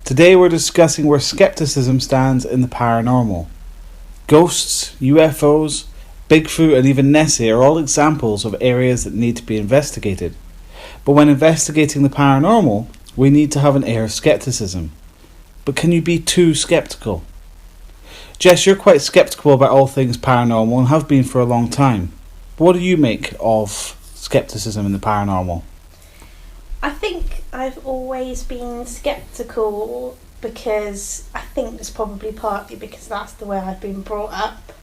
Today we're discussing where skepticism stands in the paranormal. Ghosts, UFOs, Bigfoot and even Nessie are all examples of areas that need to be investigated. But when investigating the paranormal, we need to have an air of skepticism. But can you be too skeptical? Jess, you're quite skeptical about all things paranormal and have been for a long time. What do you make of skepticism in the paranormal? I think I've always been skeptical because I think it's probably partly because that's the way I've been brought up.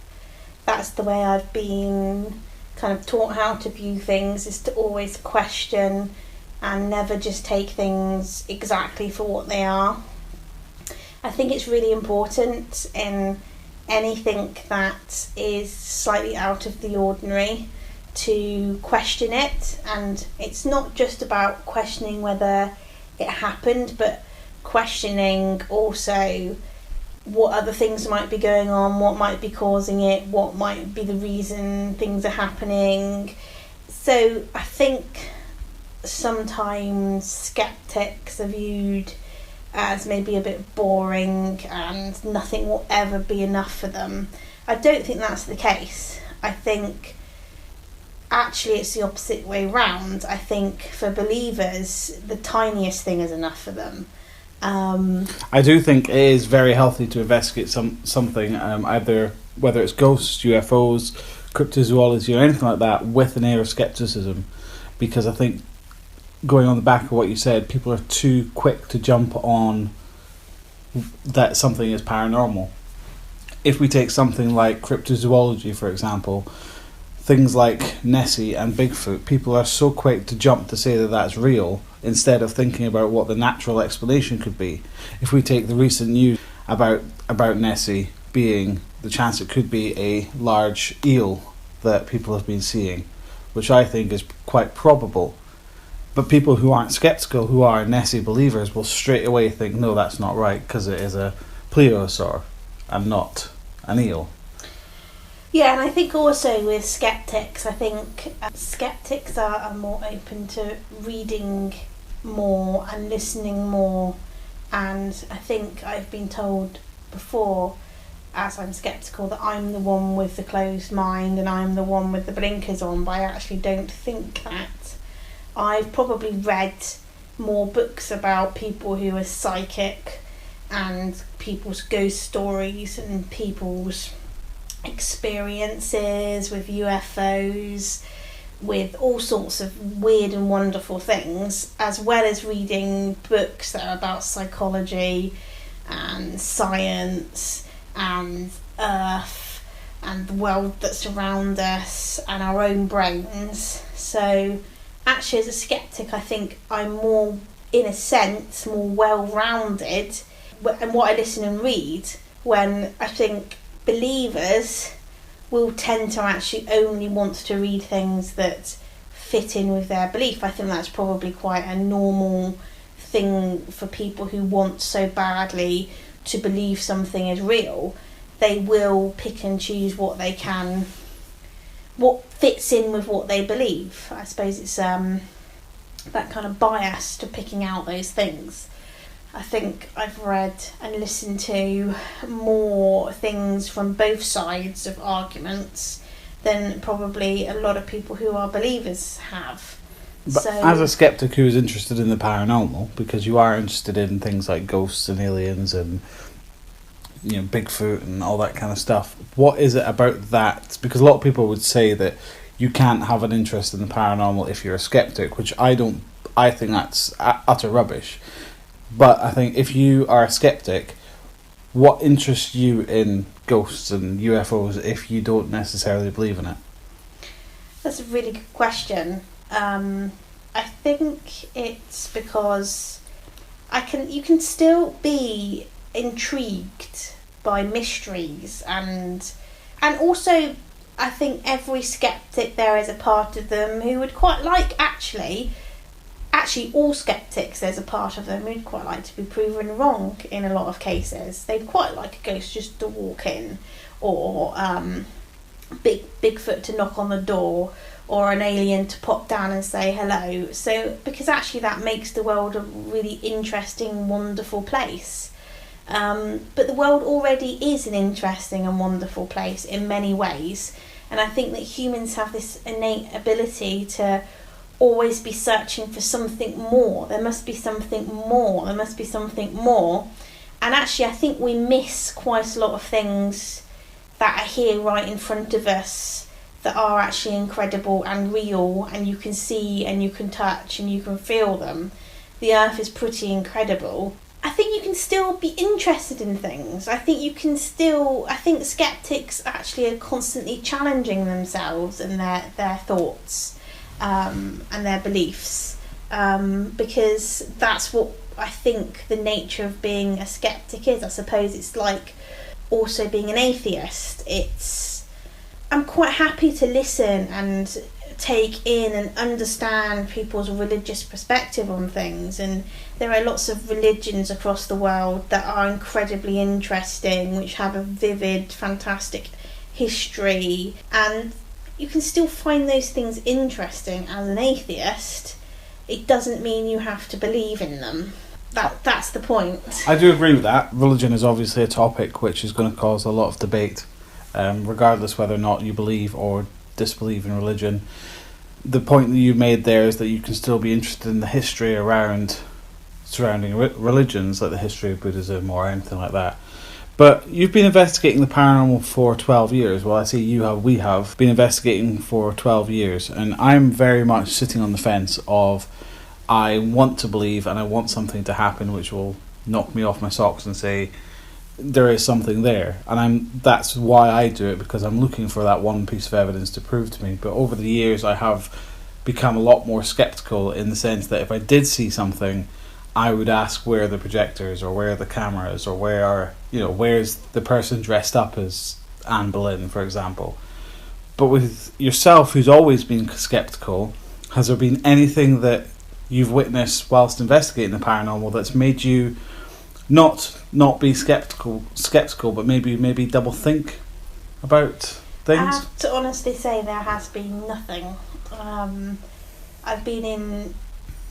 That's the way I've been kind of taught how to view things, is to always question and never just take things exactly for what they are. I think it's really important in anything that is slightly out of the ordinary to question it, and it's not just about questioning whether it happened, but questioning also what other things might be going on, what might be causing it, what might be the reason things are happening. So I think sometimes skeptics are viewed as maybe a bit boring and nothing will ever be enough for them. I don't think that's the case. I think actually it's the opposite way round. I think for believers, the tiniest thing is enough for them. I do think it is very healthy to investigate something, either whether it's ghosts, UFOs, cryptozoology, or anything like that, with an air of skepticism, because I think, going on the back of what you said, people are too quick to jump on that something is paranormal. If we take something like cryptozoology, for example, things like Nessie and Bigfoot, people are so quick to jump to say that that's real instead of thinking about what the natural explanation could be. If we take the recent news about Nessie being the chance it could be a large eel that people have been seeing, which I think is quite probable. But people who aren't skeptical, who are Nessie believers, will straight away think, no, that's not right, because it is a plesiosaur and not an eel. Yeah, and I think also with skeptics, I think skeptics are more open to reading more and listening more. And I think I've been told before, as I'm skeptical, that I'm the one with the closed mind and I'm the one with the blinkers on, but I actually don't think that. I've probably read more books about people who are psychic and people's ghost stories and people's experiences with UFOs, with all sorts of weird and wonderful things, as well as reading books that are about psychology and science and Earth and the world that surrounds us and our own brains. So actually, as a skeptic, I think I'm more, in a sense, more well-rounded in what I listen and read, when I think believers will tend to actually only want to read things that fit in with their belief. I think that's probably quite a normal thing for people who want so badly to believe something is real. They will pick and choose what they can, what fits in with what they believe. I suppose it's that kind of bias to picking out those things. I think I've read and listened to more things from both sides of arguments than probably a lot of people who are believers have. But as a skeptic who is interested in the paranormal, because you are interested in things like ghosts and aliens and Bigfoot and all that kind of stuff, what is it about that? Because a lot of people would say that you can't have an interest in the paranormal if you're a skeptic, which I don't. I think that's utter rubbish. But I think if you are a skeptic, what interests you in ghosts and UFOs if you don't necessarily believe in it? That's a really good question. I think it's because you can still be intrigued by mysteries and also I think every skeptic, there is a part of them who would quite like actually all skeptics, there's a part of them who'd quite like to be proven wrong in a lot of cases. They'd quite like a ghost just to walk in, or Bigfoot to knock on the door, or an alien to pop down and say hello. So, because actually that makes the world a really interesting, wonderful place. But the world already is an interesting and wonderful place in many ways. And I think that humans have this innate ability to always be searching for something more. There must be something more. There must be something more. And actually, I think we miss quite a lot of things that are here right in front of us that are actually incredible and real, and you can see and you can touch and you can feel them. The earth is pretty incredible. I think you can still be interested in things. I think skeptics actually are constantly challenging themselves and their thoughts and their beliefs, because that's what I think the nature of being a skeptic is. I suppose it's like also being an atheist. I'm quite happy to listen and take in and understand people's religious perspective on things, and there are lots of religions across the world that are incredibly interesting, which have a vivid, fantastic history, and you can still find those things interesting as an atheist. It doesn't mean you have to believe in them. That's the point. I do agree with that. Religion is obviously a topic which is going to cause a lot of debate, regardless whether or not you believe or disbelieve in religion. The point that you made there is that you can still be interested in the history surrounding religions, like the history of Buddhism or anything like that. But you've been investigating the paranormal for 12 years. Well, I say we have been investigating for 12 years, and I'm very much sitting on the fence of I want to believe and I want something to happen which will knock me off my socks and say there is something there, and that's why I do it, because I'm looking for that one piece of evidence to prove to me. But over the years I have become a lot more skeptical, in the sense that if I did see something, I would ask where are the projectors, or where are the cameras, or where's the person dressed up as Anne Boleyn, for example. But with yourself, who's always been skeptical, has there been anything that you've witnessed whilst investigating the paranormal that's made you not be skeptical, but maybe double think about things? I have to honestly say there has been nothing. I've been in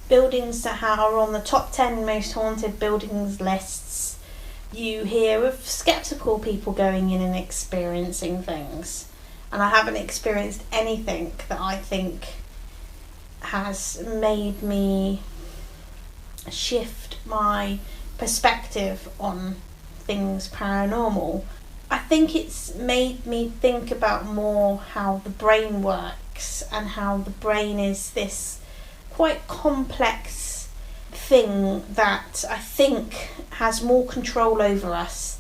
buildings that are on the top 10 most haunted buildings lists. You hear of skeptical people going in and experiencing things, and I haven't experienced anything that I think has made me shift my perspective on things paranormal. I think it's made me think about more how the brain works, and how the brain is this quite complex thing that I think has more control over us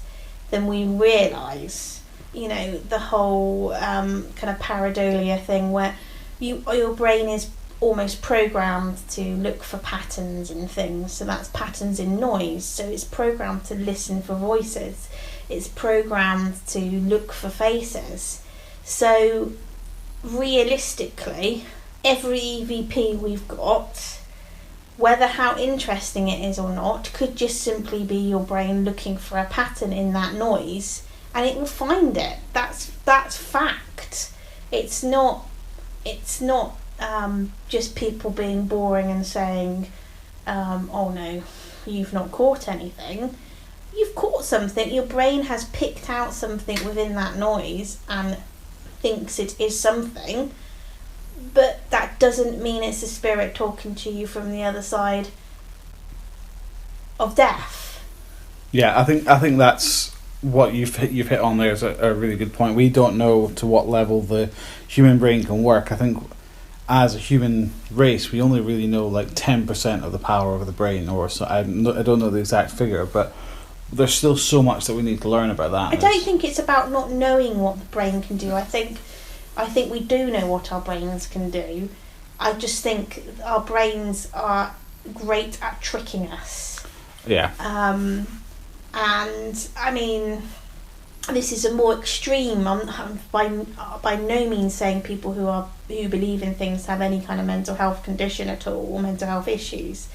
than we realise. The whole kind of pareidolia thing, where your brain is almost programmed to look for patterns in things. So that's patterns in noise. So it's programmed to listen for voices. It's programmed to look for faces. So realistically, every EVP we've got, whether how interesting it is or not, could just simply be your brain looking for a pattern in that noise, and it will find it. That's fact. It's not just people being boring and saying, oh no, you've not caught anything. You've caught something. Your brain has picked out something within that noise and thinks it is something, but that doesn't mean it's a spirit talking to you from the other side of death. Yeah, I think that's what you've hit on there is a really good point. We don't know to what level the human brain can work. I think as a human race, we only really know like 10% of the power of the brain, or so. I don't know the exact figure, but there's still so much that we need to learn about that. I don't think it's about not knowing what the brain can do. I think we do know what our brains can do. I just think our brains are great at tricking us. Yeah. And I mean, this is a more extreme. I'm by no means saying people who believe in things have any kind of mental health condition at all, or mental health issues.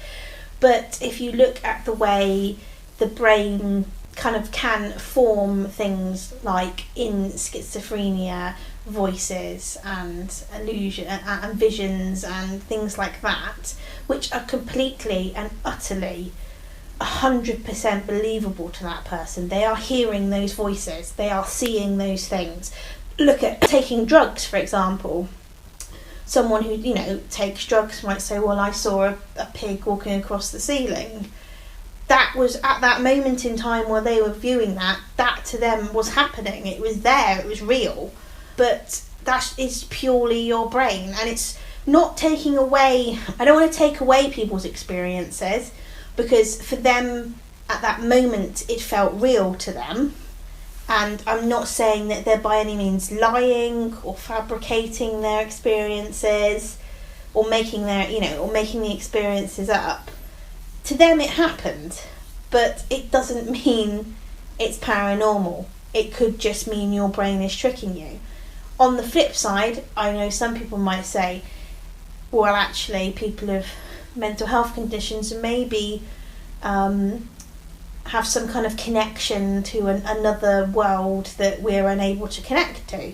But if you look at the way the brain kind of can form things like in schizophrenia, voices and illusion and visions and things like that, which are completely and utterly 100% believable to that person. They are hearing those voices, they are seeing those things. Look at taking drugs, for example. Someone who, you know, takes drugs might say, well, I saw a pig walking across the ceiling. That was at that moment in time where they were viewing that to them was happening. It was there, it was real. But that is purely your brain, and it's not taking away, I don't want to take away people's experiences, because for them at that moment it felt real to them, and I'm not saying that they're by any means lying or fabricating their experiences or making the experiences up. To them it happened, but it doesn't mean it's paranormal. It could just mean your brain is tricking you. On the flip side, I know some people might say, well, actually, people with mental health conditions maybe have some kind of connection to another world that we're unable to connect to.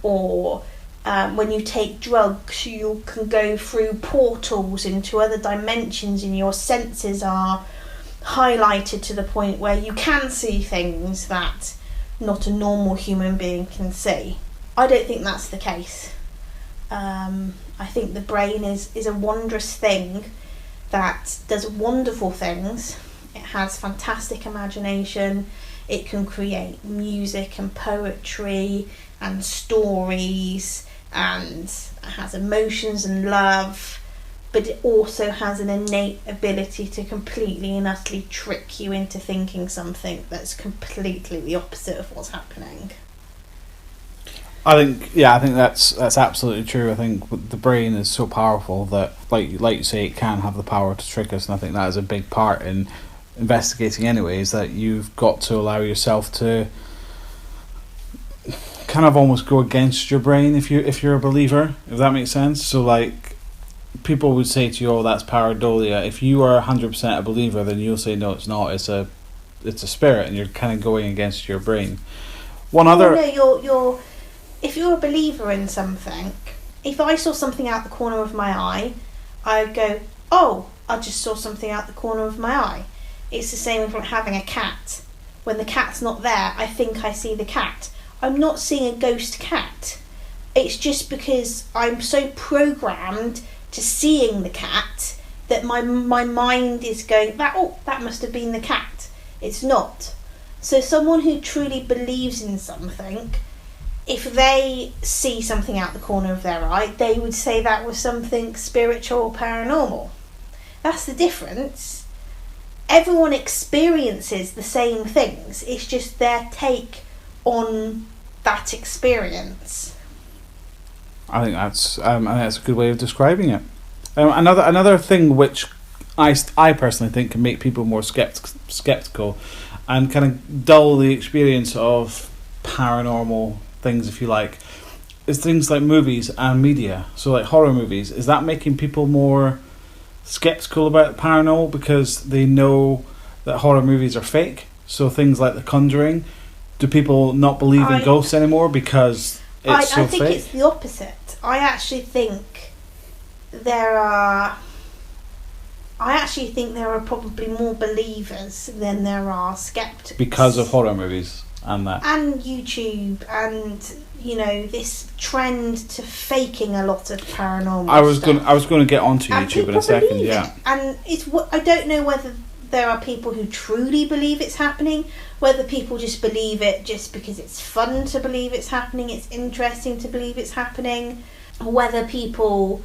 Or when you take drugs, you can go through portals into other dimensions and your senses are highlighted to the point where you can see things that not a normal human being can see. I don't think that's the case. I think the brain is a wondrous thing that does wonderful things. It has fantastic imagination. It can create music and poetry and stories, and has emotions and love, but it also has an innate ability to completely and utterly trick you into thinking something that's completely the opposite of what's happening. I think that's absolutely true. I think the brain is so powerful that, like you say, it can have the power to trick us, and I think that is a big part in investigating anyway, is that you've got to allow yourself to kind of almost go against your brain if you're a believer, if that makes sense. So like, people would say to you, oh, that's pareidolia. If you are 100% a believer, then you'll say, no, it's not, it's a spirit, and you're kind of going against your brain. If you're a believer in something, if I saw something out the corner of my eye, I would go, oh, I just saw something out the corner of my eye. It's the same with having a cat. When the cat's not there, I think I see the cat. I'm not seeing a ghost cat. It's just because I'm so programmed to seeing the cat that my mind is going, that must have been the cat. It's not. So someone who truly believes in something, if they see something out the corner of their eye, they would say that was something spiritual or paranormal. That's the difference. Everyone experiences the same things. It's just their take on that experience. I think that's a good way of describing it. Another thing which I personally think can make people more skeptical and kind of dull the experience of paranormal things, if you like, is things like movies and media. So like horror movies, is that making people more skeptical about the paranormal because they know that horror movies are fake? So things like The Conjuring, do people not believe in ghosts anymore because it's so fake? I think it's the opposite. I actually think there are probably more believers than there are skeptics. Because of horror movies and that. And YouTube and, this trend to faking a lot of paranormal I was stuff. going to get onto YouTube in a second, yeah. And I don't know whether there are people who truly believe it's happening, whether people just believe it just because it's fun to believe it's happening, it's interesting to believe it's happening, or whether people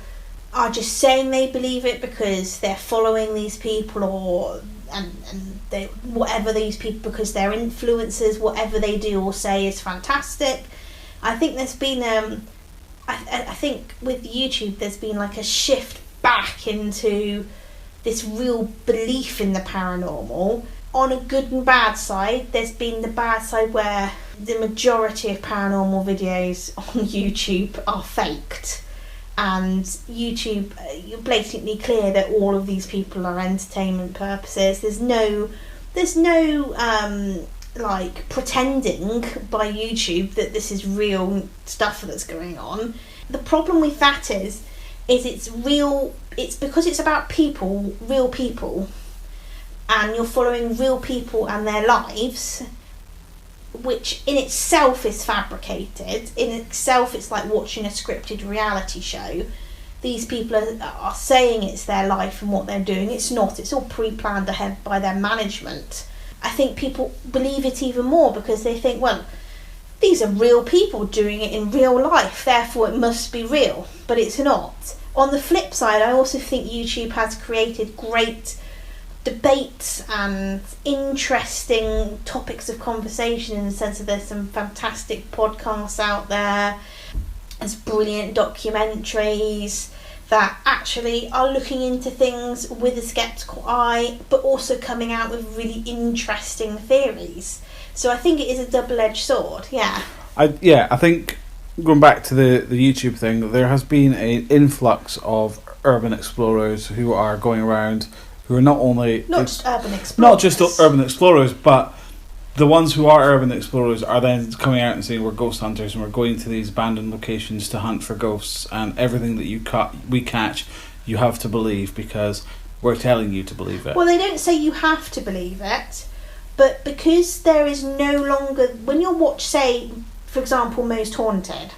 are just saying they believe it because they're following these people whatever these people, because they're influencers, whatever they do or say is fantastic. I think there's been I think with YouTube there's been like a shift back into this real belief in the paranormal. On a good and bad side, there's been the bad side where the majority of paranormal videos on YouTube are faked, and YouTube, you're blatantly clear that all of these people are entertainment purposes. There's no like pretending by YouTube that this is real stuff that's going on. The problem with that is it's real. It's because it's about people, real people, and you're following real people and their lives, which in itself is fabricated. In itself, it's like watching a scripted reality show. These people are saying it's their life and what they're doing. It's not. It's all pre-planned ahead by their management. I think people believe it even more because they think, well, these are real people doing it in real life, therefore it must be real. But it's not. On the flip side, I also think YouTube has created great debates and interesting topics of conversation, in the sense that there's some fantastic podcasts out there, there's brilliant documentaries that actually are looking into things with a sceptical eye, but also coming out with really interesting theories. So I think it is a double-edged sword. I think going back to the YouTube thing, there has been an influx of urban explorers who are going around, who are not just urban explorers. Not just urban explorers, but the ones who are urban explorers are then coming out and saying we're ghost hunters and we're going to these abandoned locations to hunt for ghosts, and everything that we catch, you have to believe because we're telling you to believe it. Well, they don't say you have to believe it, but because there is no longer, when you watch, say, for example, Most Haunted,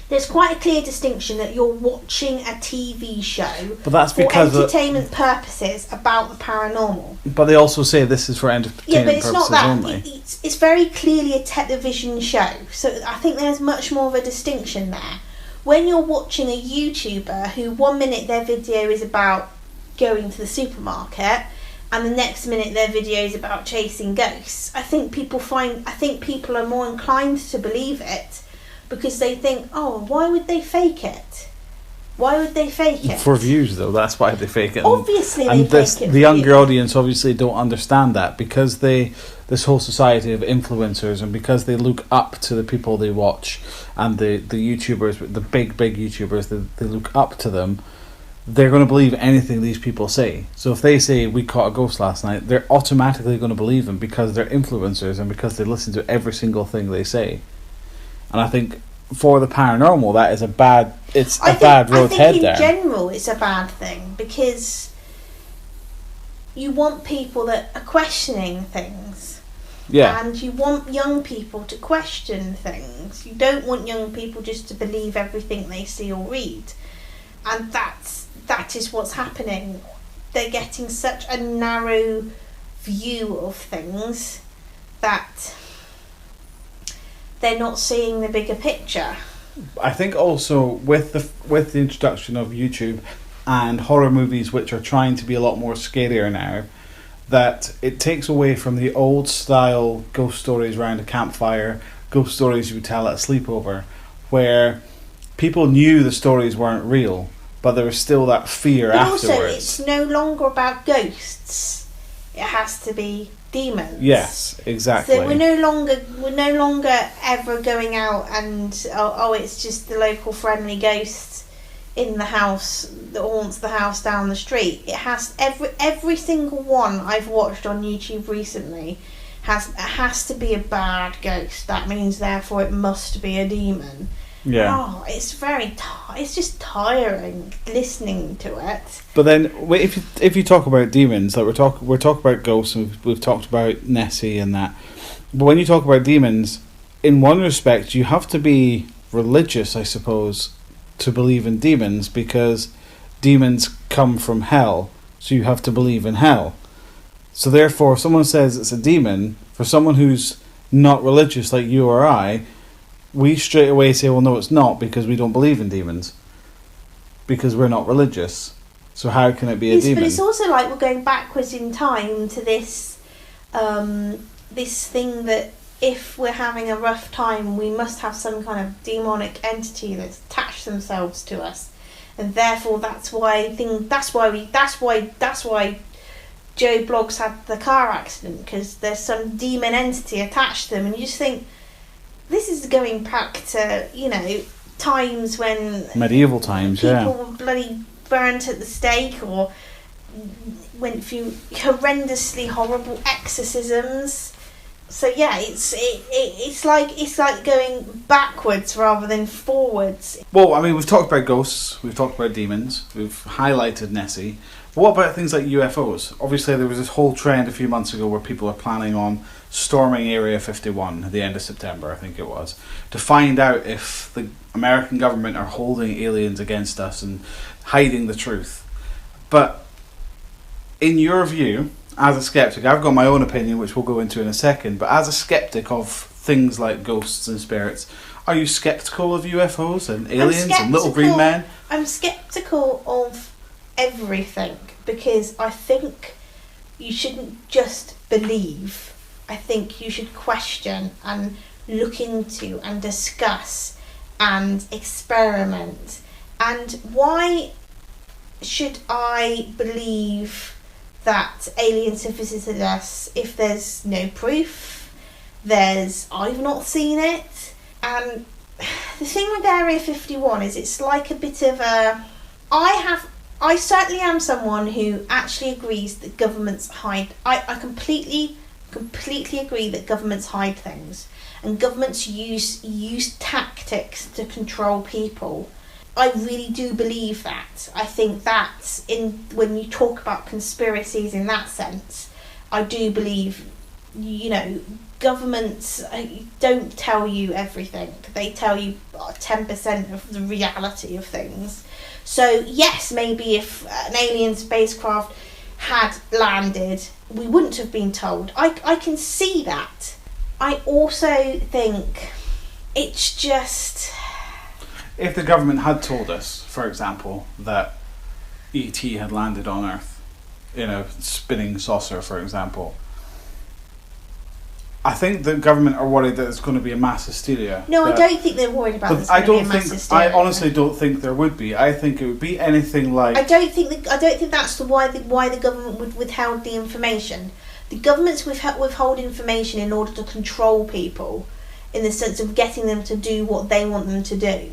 there's quite a clear distinction that you're watching a TV show, but that's because for entertainment purposes about the paranormal. But they also say this is for entertainment purposes only. Yeah, but it's not that. It's very clearly a television show, so I think there's much more of a distinction there. When you're watching a YouTuber who 1 minute their video is about going to the supermarket, and the next minute their video is about chasing ghosts, I think people are more inclined to believe it. Because they think, oh, why would they fake it? Why would they fake it? For views, though, that's why they fake it. Obviously, the younger audience obviously don't understand that, because this whole society of influencers, and because they look up to the people they watch, and the YouTubers, the big YouTubers, they look up to them. They're going to believe anything these people say. So if they say we caught a ghost last night, they're automatically going to believe them because they're influencers and because they listen to every single thing they say. And I think for the paranormal, that is a bad road to head there. I think in general it's a bad thing, because you want people that are questioning things. Yeah. And you want young people to question things. You don't want young people just to believe everything they see or read. And that is what's happening. They're getting such a narrow view of things that they're not seeing the bigger picture. I think also with the introduction of YouTube and horror movies, which are trying to be a lot more scarier now, that it takes away from the old style ghost stories around a campfire, ghost stories you would tell at a sleepover, where people knew the stories weren't real, but there was still that fear afterwards. Also, it's no longer about ghosts. It has to be demons. Yes, exactly. So we're no longer ever going out and it's just the local friendly ghost in the house that haunts the house down the street. It has every single one I've watched on YouTube recently has to be a bad ghost. That means therefore it must be a demon. Yeah. Oh, it's it's just tiring listening to it. But then, if you talk about demons, like we're talking about ghosts, and we've talked about Nessie and that. But when you talk about demons, in one respect, you have to be religious, I suppose, to believe in demons, because demons come from hell, so you have to believe in hell. So therefore, if someone says it's a demon, for someone who's not religious like you or I, we straight away say, well, no, it's not, because we don't believe in demons. Because we're not religious. So how can it be a demon? But it's also like we're going backwards in time to this this thing that if we're having a rough time, we must have some kind of demonic entity that's attached themselves to us. And therefore that's why Joe Bloggs had the car accident, because there's some demon entity attached to them, and you just think, this is going back to, times when... medieval times, people were bloody burnt at the stake, or went through horrendously horrible exorcisms. So yeah, it's like going backwards rather than forwards. Well, I mean, we've talked about ghosts, we've talked about demons, we've highlighted Nessie. But what about things like UFOs? Obviously, there was this whole trend a few months ago where people are planning on storming Area 51 at the end of September, I think it was, to find out if the American government are holding aliens against us and hiding the truth. But in your view, as a skeptic, I've got my own opinion, which we'll go into in a second, but as a skeptic of things like ghosts and spirits, are you skeptical of UFOs and aliens and little green men? I'm skeptical of everything because I think you shouldn't just believe. I think you should question and look into and discuss and experiment. And why should I believe that aliens have visited us if there's no proof? I've not seen it. And the thing with Area 51 is it's like a bit of a... I certainly am someone who actually agrees that governments hide... I completely agree that governments hide things. And governments use tactics to control people. I really do believe that. I think that when you talk about conspiracies in that sense, I do believe, governments don't tell you everything. They tell you 10% of the reality of things. So yes, maybe if an alien spacecraft had landed, we wouldn't have been told. I can see that. I also think it's just... If the government had told us, for example, that E.T. had landed on Earth in a spinning saucer, for example, I think the government are worried that it's going to be a mass hysteria. No, I don't think they're worried about this. I honestly don't think there would be. I think it would be anything like... I don't think that's why the government would withheld the information. The governments withhold information in order to control people, in the sense of getting them to do what they want them to do.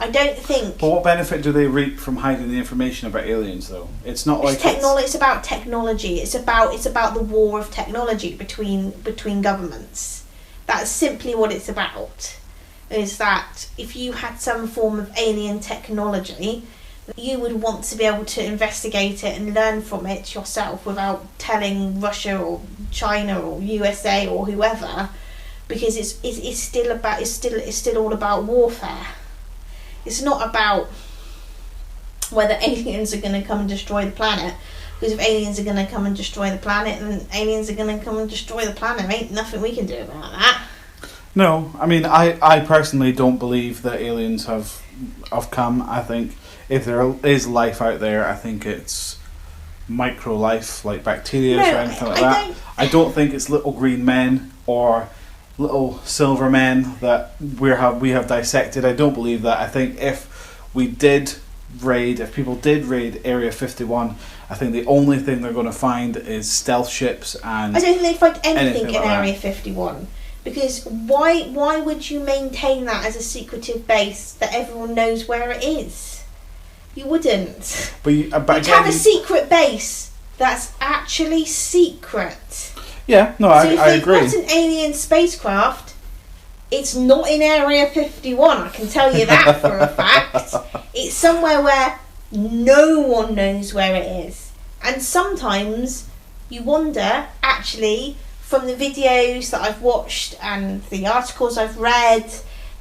I don't think... But what benefit do they reap from hiding the information about aliens, though? It's not like... It's about technology. It's about the war of technology between governments. That's simply what it's about. Is that if you had some form of alien technology, you would want to be able to investigate it and learn from it yourself without telling Russia or China or USA or whoever, because it's still all about warfare. It's not about whether aliens are going to come and destroy the planet, because if aliens are going to come and destroy the planet, then aliens are going to come and destroy the planet. There ain't nothing we can do about that. No, I mean, I personally don't believe that aliens have come. I think if there is life out there, I think it's micro life, like bacteria or anything like that. I don't think it's little green men or little silver men that we have dissected. I don't believe that. I think if people did raid Area 51, I think the only thing they're going to find is stealth ships and... I don't think they'd find anything in Area 51. Because why would you maintain that as a secretive base that everyone knows where it is? You wouldn't. But you'd have a secret base that's actually secret. Yeah, no, I agree. So if they've got an alien spacecraft, it's not in Area 51, I can tell you that for a fact. It's somewhere where no one knows where it is. And sometimes you wonder, actually, from the videos that I've watched and the articles I've read,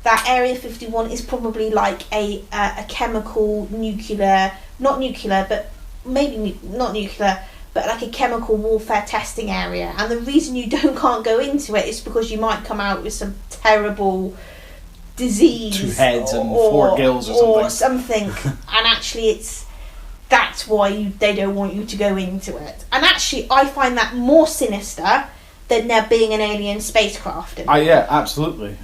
that Area 51 is probably like a chemical nuclear, not nuclear, but maybe not nuclear, but like a chemical warfare testing area. And the reason you can't go into it is because you might come out with some terrible disease, 2 heads and 4 gills or something. And actually that's why they don't want you to go into it. And actually I find that more sinister than there being an alien spacecraft in it. Yeah, absolutely.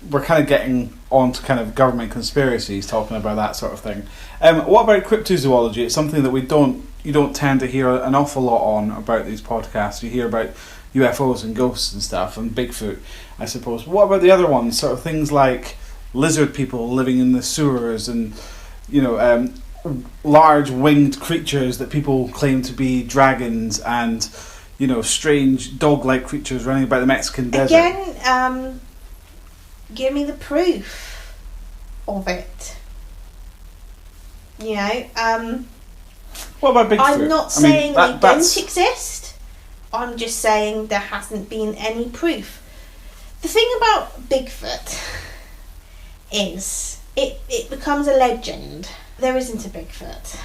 We're kind of getting on to kind of government conspiracies, talking about that sort of thing. What about cryptozoology? It's something that you don't tend to hear an awful lot on about these podcasts. You hear about UFOs and ghosts and stuff, and Bigfoot, I suppose. What about the other ones? Sort of things like lizard people living in the sewers, and large winged creatures that people claim to be dragons, and strange dog-like creatures running about the Mexican desert. Again, give me the proof of it. What about Bigfoot? I'm not saying they don't exist. I'm just saying there hasn't been any proof. The thing about Bigfoot is it becomes a legend. There isn't a Bigfoot.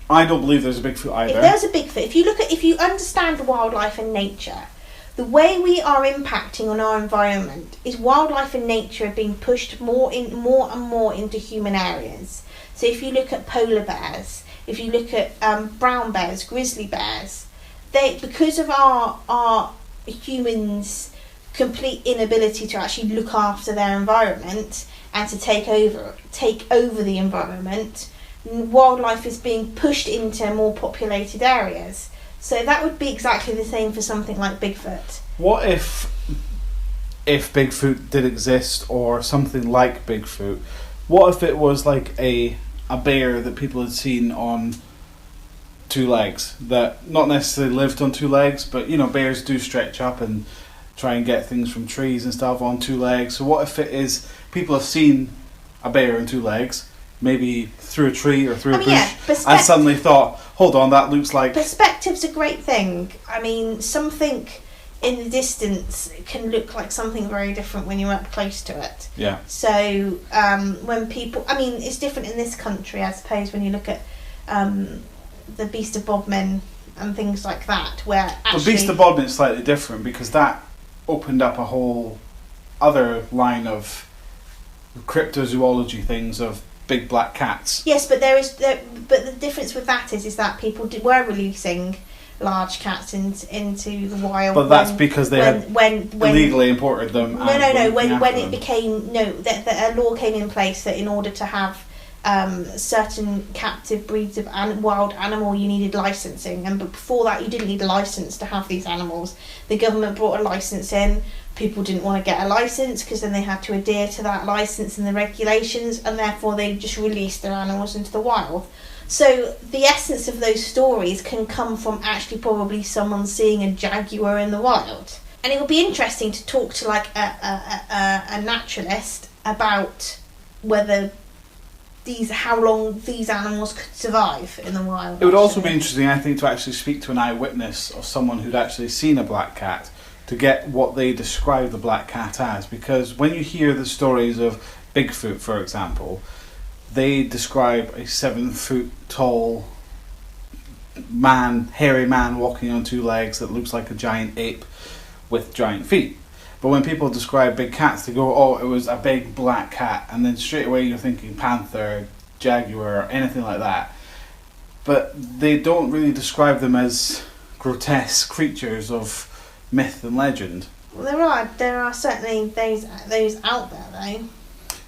I don't believe there's a Bigfoot either. If there's a Bigfoot, if you understand wildlife and nature, the way we are impacting on our environment is wildlife and nature are being pushed more and more into human areas. So if you look at polar bears, if you look at brown bears, grizzly bears, because of our humans' complete inability to actually look after their environment and to take over the environment, wildlife is being pushed into more populated areas. So that would be exactly the same for something like Bigfoot. What if Bigfoot did exist, or something like Bigfoot? What if it was like a bear that people had seen on two legs, that not necessarily lived on two legs, but bears do stretch up and try and get things from trees and stuff on two legs. So what if it is people have seen a bear on two legs, maybe through a tree or through a bush, and suddenly thought, hold on, that looks like... Perspective's a great thing. I mean, something in the distance can look like something very different when you're up close to it. Yeah. So when people... I mean, it's different in this country, I suppose, when you look at the Beast of Bodmin and things like that, where actually... The Beast of Bodmin is slightly different, because that opened up a whole other line of cryptozoology things, of big black cats. Yes, but but the difference with that is that people were releasing large cats into the wild. But that's because they had illegally imported them. No. When it became that a law came in place that in order to have certain captive breeds of wild animal, you needed licensing, and before that you didn't need a license to have these animals. The government brought a license in. People didn't want to get a license because then they had to adhere to that license and the regulations, and therefore they just released their animals into the wild. So the essence of those stories can come from actually probably someone seeing a jaguar in the wild. And it would be interesting to talk to like a naturalist about whether how long these animals could survive in the wild. It would also be interesting, I think, to actually speak to an eyewitness or someone who'd actually seen a black cat, to get what they describe the black cat as. Because when you hear the stories of Bigfoot, for example, they describe a 7-foot tall man, hairy man walking on two legs that looks like a giant ape with giant feet. But when people describe big cats, they go, oh, it was a big black cat, and then straight away you're thinking panther, jaguar, anything like that. But they don't really describe them as grotesque creatures of myth and legend. Well, there are certainly those out there, though.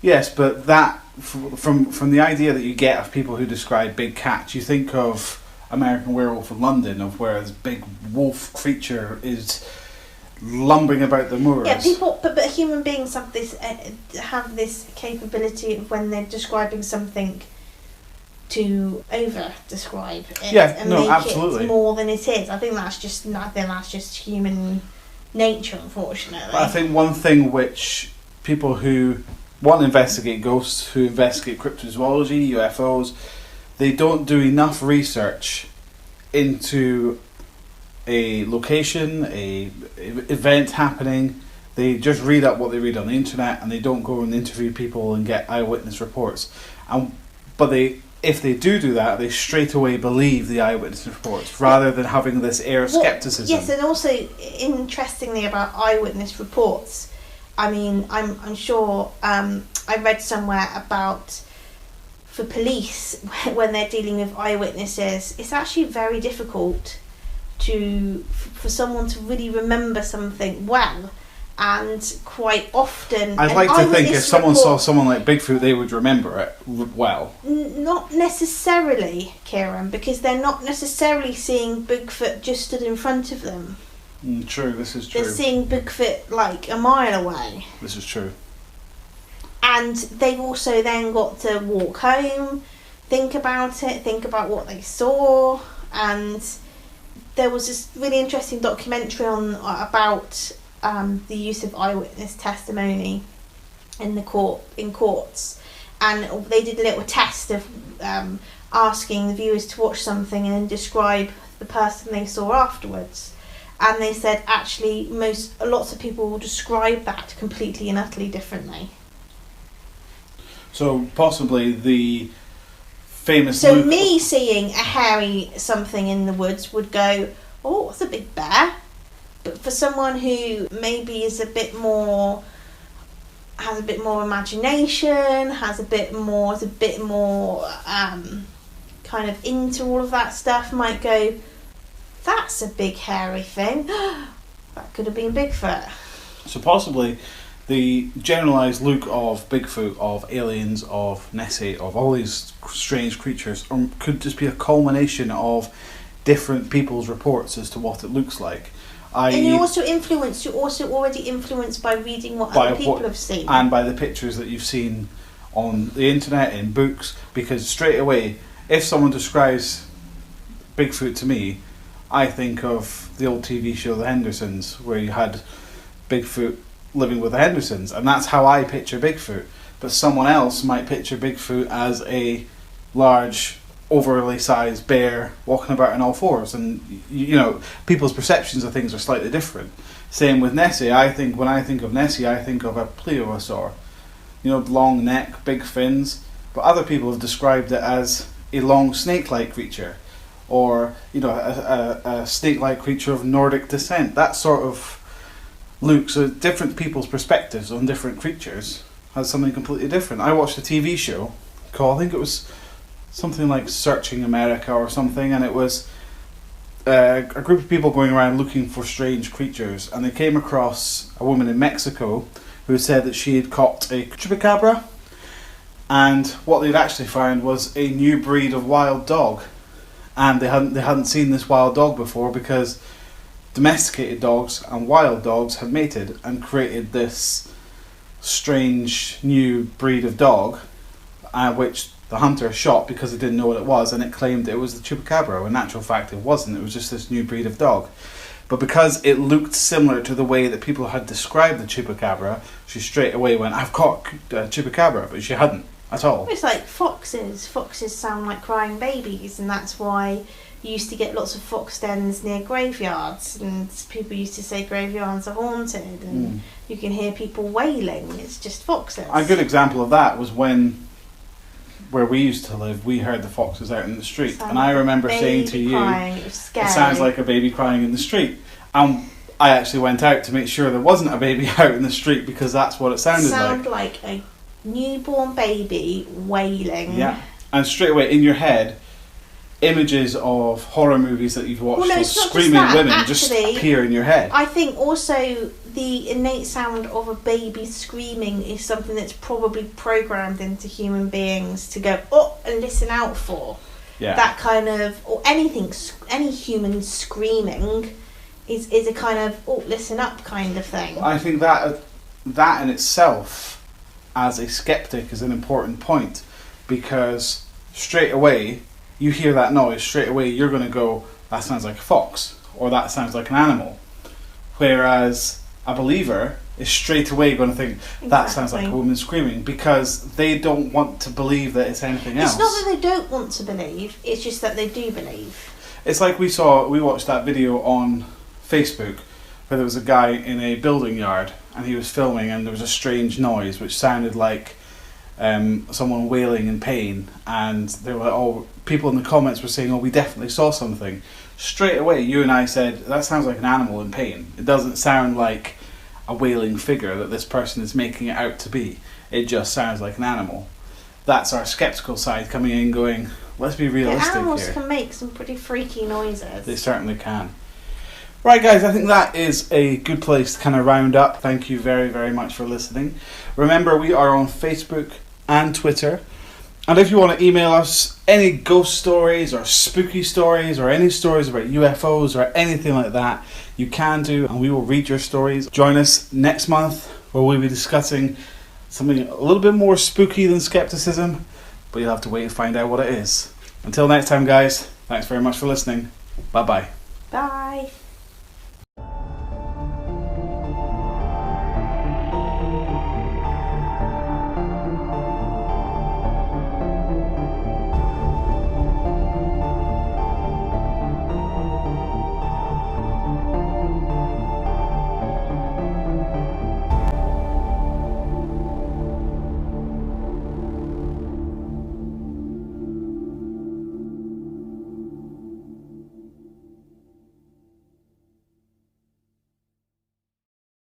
Yes, but that from the idea that you get of people who describe big cats, you think of American Werewolf in London, of where this big wolf creature is lumbering about the moors. Yeah, but human beings have this capability of when they're describing something to over describe it and make absolutely. It more than it is. I think that's just human nature, unfortunately. But I think one thing which people who want to investigate ghosts, who investigate cryptozoology, UFOs, they don't do enough research into a location, a event happening. They just read up what they read on the internet, and they don't go and interview people and get eyewitness reports. But if they do that, they straight away believe the eyewitness reports rather than having this air of scepticism. Yes, and also interestingly about eyewitness reports, I mean, I'm sure I read somewhere about for police when they're dealing with eyewitnesses, it's actually very difficult for someone to really remember something well. And quite often... I'd like to think if someone saw someone like Bigfoot, they would remember it well. Not necessarily, Kieran, because they're not necessarily seeing Bigfoot just stood in front of them. True, this is true. They're seeing Bigfoot like a mile away. This is true. And they've also then got to walk home, think about it, think about what they saw, and there was this really interesting documentary about the use of eyewitness testimony in courts, and they did a little test of asking the viewers to watch something and then describe the person they saw afterwards. And they said actually lots of people will describe that completely and utterly differently. So possibly the famous. So me seeing a hairy something in the woods would go, oh, it's a big bear. But for someone who maybe is has a bit more imagination, is a bit more kind of into all of that stuff, might go, that's a big hairy thing. That could have been Bigfoot. So possibly the generalised look of Bigfoot, of aliens, of Nessie, of all these strange creatures could just be a culmination of different people's reports as to what it looks like. And you're also already influenced by reading what other people have seen. And by the pictures that you've seen on the internet, in books, because straight away, if someone describes Bigfoot to me, I think of the old TV show The Hendersons, where you had Bigfoot living with the Hendersons, and that's how I picture Bigfoot. But someone else might picture Bigfoot as a large, overly sized bear walking about on all fours, and people's perceptions of things are slightly different. Same with Nessie. When I think of Nessie, I think of a plesiosaur, long neck, big fins, but other people have described it as a long snake-like creature, or a snake-like creature of Nordic descent. That sort of look. So different people's perspectives on different creatures has something completely different. I watched a TV show called, I think it was something like Searching America or something, and it was a group of people going around looking for strange creatures, and they came across a woman in Mexico who said that she had caught a chupacabra, and what they'd actually found was a new breed of wild dog, and they hadn't seen this wild dog before, because domesticated dogs and wild dogs had mated and created this strange new breed of dog, which the hunter shot because he didn't know what it was, and it claimed it was the chupacabra. In actual fact, it wasn't. It was just this new breed of dog. But because it looked similar to the way that people had described the chupacabra, she straight away went, I've caught a chupacabra, but she hadn't at all. It's like foxes. Foxes sound like crying babies, and that's why you used to get lots of fox dens near graveyards, and people used to say graveyards are haunted, and you can hear people wailing. It's just foxes. A good example of that was where we used to live, we heard the foxes out in the street, and I remember saying to you, it sounds like a baby crying in the street. I actually went out to make sure there wasn't a baby out in the street, because that's what it sounded like. Sound like a newborn baby wailing. Yeah, and straight away in your head, images of horror movies that you've watched of screaming women just appear in your head. I think also the innate sound of a baby screaming is something that's probably programmed into human beings to go, oh, and listen out for. Yeah. That kind of, or anything, any human screaming is a kind of, oh, listen up kind of thing. I think that in itself, as a skeptic, is an important point, because straight away, you hear that noise, straight away you're going to go, that sounds like a fox, or that sounds like an animal. Whereas a believer is straight away going to think, that sounds like a woman screaming, because they don't want to believe that it's anything else. It's not that they don't want to believe, it's just that they do believe. It's like we watched that video on Facebook where there was a guy in a building yard and he was filming, and there was a strange noise which sounded like someone wailing in pain, and they were all people in the comments were saying, oh, we definitely saw something. Straight away you and I said, that sounds like an animal in pain. It doesn't sound like a wailing figure that this person is making it out to be. It just sounds like an animal. That's our skeptical side coming in, going, let's be realistic here. Animals can make some pretty freaky noises. They certainly can. Right, guys, I think that is a good place to kind of round up. Thank you very, very much for listening. Remember, we are on Facebook and Twitter. And if you want to email us any ghost stories or spooky stories or any stories about UFOs or anything like that, you can do, and we will read your stories. Join us next month where we'll be discussing something a little bit more spooky than skepticism, but you'll have to wait and find out what it is. Until next time, guys, thanks very much for listening. Bye-bye. Bye.